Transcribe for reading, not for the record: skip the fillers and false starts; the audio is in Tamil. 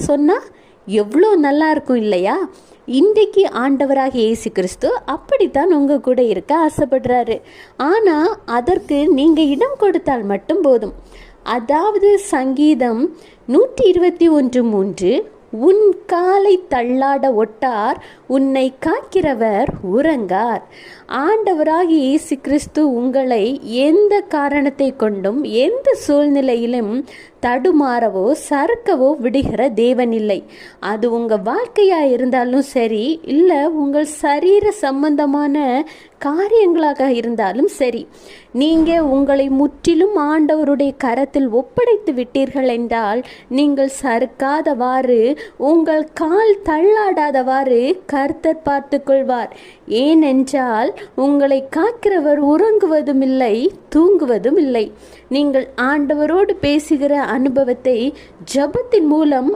சொன்னா எவ்வளோ நல்லா இருக்கும் இல்லையா? இன்றைக்கு ஆண்டவராக இயேசு கிறிஸ்து அப்படித்தான் உங்க கூட இருக்க ஆசைப்படுறாரு. ஆனா அதற்கு நீங்க இடம் கொடுத்தால் மட்டும் போதும். அதாவது சங்கீதம் 121:3, உன் காலை தள்ளாட ஒட்டார், உன்னை காக்கிறவர் உறங்கார். ஆண்டவராகி இயேசு கிறிஸ்து உங்களை எந்த காரணத்தை கொண்டும் எந்த சூழ்நிலையிலும் தடுமாறவோ சறுக்கவோ விடுகிற தேவன் இல்லை. அது உங்க வாழ்க்கையா இருந்தாலும் சரி, இல்லை உங்கள் சரீர சம்பந்தமான காரியங்களாக இருந்தாலும் சரி, நீங்க உங்களை முற்றிலும் ஆண்டவருடைய கரத்தில் ஒப்படைத்து விட்டீர்கள் என்றால் நீங்கள் சறுக்காதவாறு, உங்கள் கால் தள்ளாடாதவாறு கர்த்தர் பார்த்து கொள்வார். ஏனென்றால் உங்களை காக்கிறவர் உறங்குவதும் இல்லை, தூங்குவதும் இல்லை. நீங்கள் ஆண்டவரோடு பேசுகிற அனுபவத்தை ஜெபத்தின் மூலம்